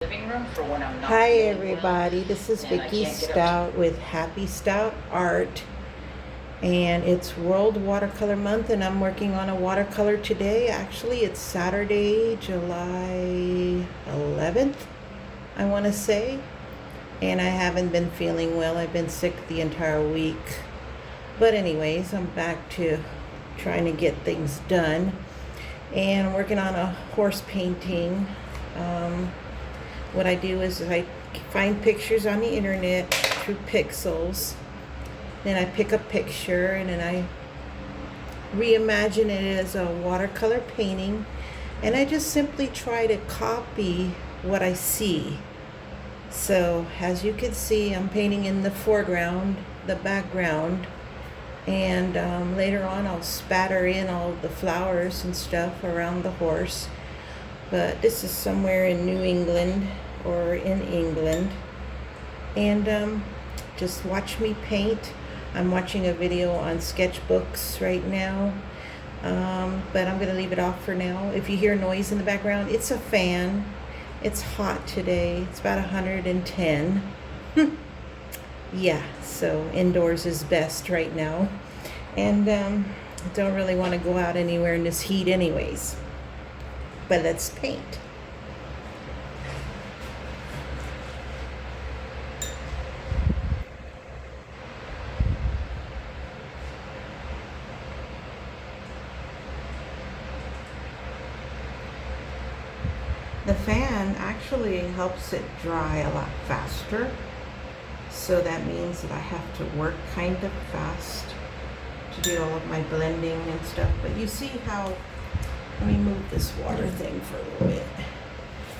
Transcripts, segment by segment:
living room for when I'm not Hi feeling well, everybody, this is and I Vicky can't get up Stout with Happy Stout Art, and it's World Watercolor Month and I'm working on a watercolor today. Actually, it's Saturday, July 11th, I want to say, and I haven't been feeling well. I've been sick the entire week. But anyways, I'm back to trying to get things done, and I'm working on a horse painting. What I do is I find pictures on the internet through Pixels. Then I pick a picture and then I reimagine it as a watercolor painting. And I just simply try to copy what I see. So as you can see, I'm painting in the foreground, the background. And later on I'll spatter in all the flowers and stuff around the horse. But this is somewhere in New England or in England. And just watch me paint. I'm watching a video on sketchbooks right now. But I'm going to leave it off for now. If you hear noise in the background, it's a fan. It's hot today. It's about 110. Yeah, so indoors is best right now. And I don't really want to go out anywhere in this heat anyways. But let's paint. The fan actually helps it dry a lot faster. So that means that I have to work kind of fast to do all of my blending and stuff. But you see how, let me move this water thing for a little bit.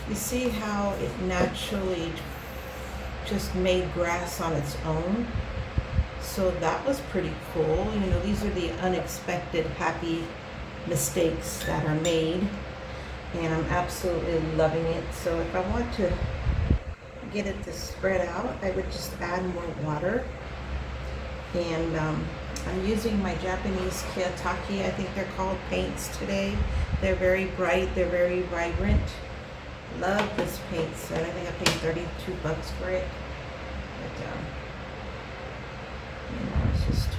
You see how it naturally just made grass on its own. So that was pretty cool. You know, these are the unexpected happy mistakes that are made. And I'm absolutely loving it. So if I want to get it to spread out, I would just add more water. And I'm using my Japanese Kiyotaki, I think they're called, paints today. They're very bright, they're very vibrant. Love this paint set. I think I paid $32 for it. But you know, it's just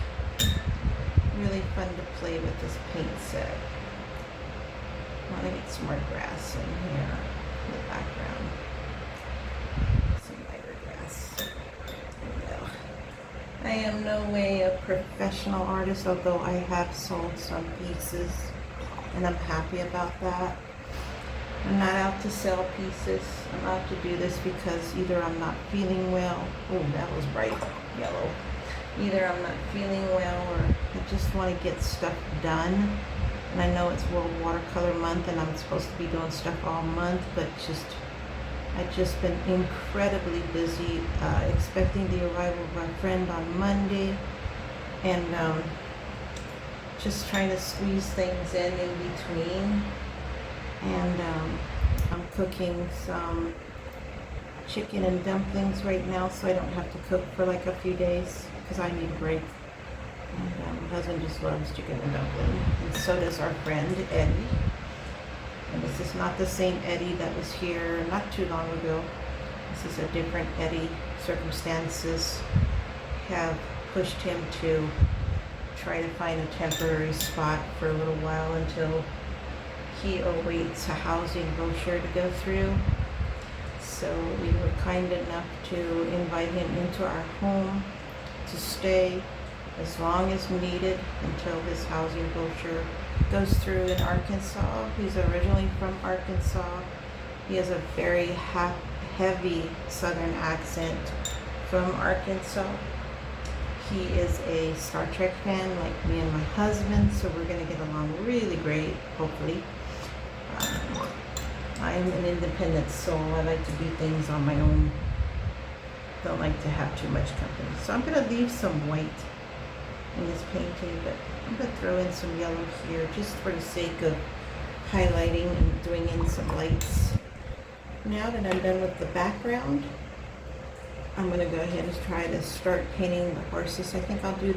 really fun to play with this paint set. I want to get some more grass in here in the background. Some lighter grass. I am no way a professional artist, although I have sold some pieces, and I'm happy about that. I'm not out to sell pieces. I'm out to do this because either I'm not feeling well. Oh, that was bright yellow. Either I'm not feeling well or I just want to get stuff done. And I know it's World Watercolor Month and I'm supposed to be doing stuff all month, but I've just been incredibly busy, expecting the arrival of my friend on Monday, and just trying to squeeze things in between. And I'm cooking some chicken and dumplings right now, so I don't have to cook for like a few days because I need a break. And my husband just loves chicken and dumplings, and so does our friend Eddie. And this is not the same Eddie that was here not too long ago. This is a different Eddie. Circumstances have pushed him to try to find a temporary spot for a little while until he awaits a housing brochure to go through. So we were kind enough to invite him into our home to stay as long as needed until his housing brochure goes through in Arkansas. He's originally from Arkansas. He has a very heavy southern accent from Arkansas. He is a Star Trek fan like me and my husband, so we're going to get along really great, hopefully. I'm an independent soul. I like to do things on my own. Don't like to have too much company. So I'm going to leave some white in this painting, but I'm going to throw in some yellow here just for the sake of highlighting and doing in some lights. Now that I'm done with the background, I'm going to go ahead and try to start painting the horses. I think I'll do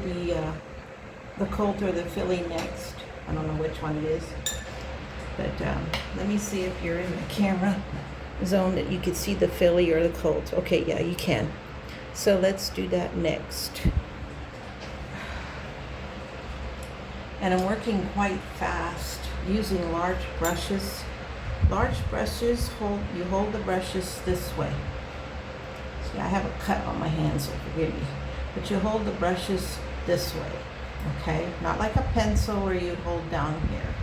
the colt or the filly next. I don't know which one it is. But let me see if you're in the camera. zone that you could see the filly or the colt. Okay, yeah, you can. So let's do that next. And I'm working quite fast using large brushes. Large brushes, you hold the brushes this way. See, I have a cut on my hand, so forgive me. But you hold the brushes this way, okay? Not like a pencil where you hold down here.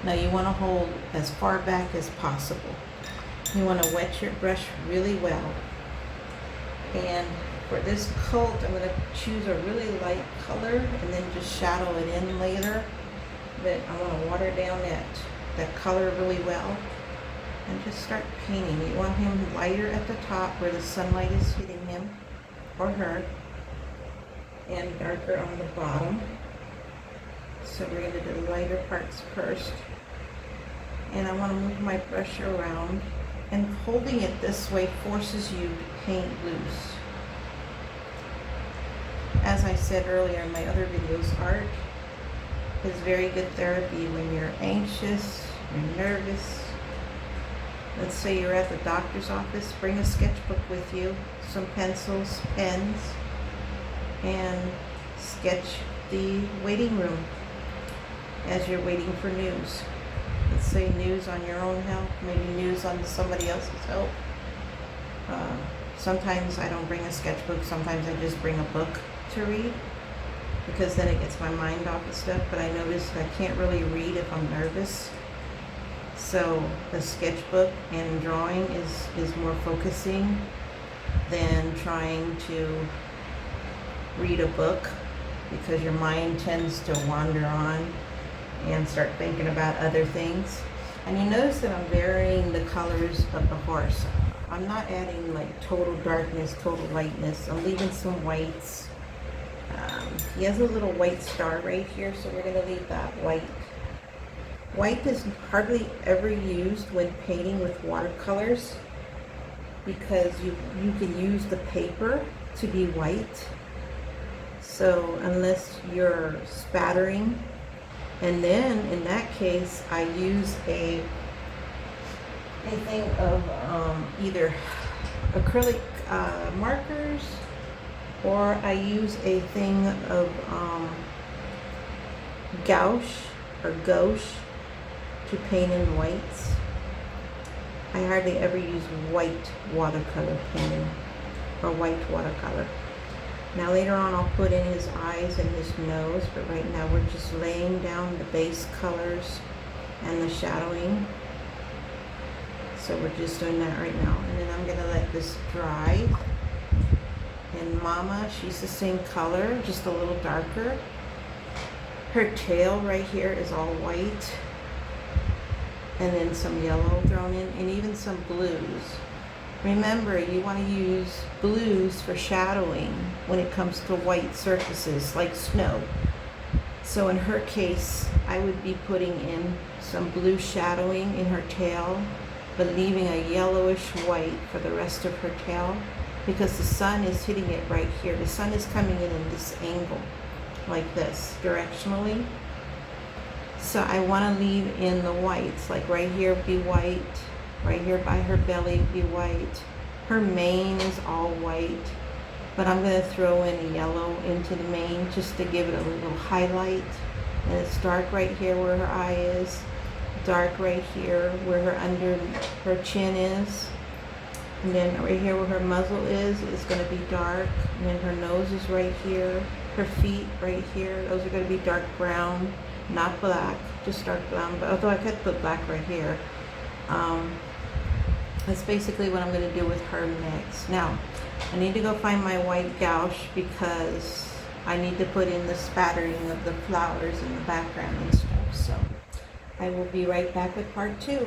No, you want to hold as far back as possible. You want to wet your brush really well. And for this coat, I'm going to choose a really light color and then just shadow it in later. But I want to water down that color really well and just start painting. You want him lighter at the top where the sunlight is hitting him or her, and darker on the bottom. So we're going to do the lighter parts first. And I want to move my brush around, and holding it this way forces you to paint loose. As I said earlier in my other videos, art is very good therapy when you're anxious, you're nervous. Let's say you're at the doctor's office, bring a sketchbook with you, some pencils, pens, and sketch the waiting room as you're waiting for news. Let's say news on your own health, maybe news on somebody else's health. Sometimes I don't bring a sketchbook, sometimes I just bring a book to read, because then it gets my mind off of stuff. But I notice I can't really read if I'm nervous. So the sketchbook and drawing is more focusing than trying to read a book, because your mind tends to wander on and start thinking about other things. And you notice that I'm varying the colors of the horse. I'm not adding like total darkness, total lightness. I'm leaving some whites. He has a little white star right here, so we're going to leave that white. White is hardly ever used when painting with watercolors, because you can use the paper to be white. So unless you're spattering, and then in that case I use a thing of either acrylic markers, or I use a thing of gouache or gouache to paint in whites. I hardly ever use white watercolor painting or white watercolor. Now later on I'll put in his eyes and his nose, but right now we're just laying down the base colors and the shadowing. So we're just doing that right now, and then I'm gonna let this dry. And Mama, she's the same color, just a little darker. Her tail right here is all white, and then some yellow thrown in, and even some blues. Remember, you want to use blues for shadowing when it comes to white surfaces like snow. So in her case, I would be putting in some blue shadowing in her tail, but leaving a yellowish white for the rest of her tail, because the sun is hitting it right here. The sun is coming in this angle, like this, directionally. So I want to leave in the whites, like right here be white, right here by her belly be white. Her mane is all white, but I'm going to throw in a yellow into the mane just to give it a little highlight. And it's dark right here where her eye is, dark right here where her under her chin is, and then right here where her muzzle is going to be dark, and then her nose is right here, her feet right here, those are going to be dark brown, not black, just dark brown, but although I could put black right here. That's basically what I'm going to do with her next. Now I need to go find my white gouache, because I need to put in the spattering of the flowers in the background and stuff. So I will be right back with part 2.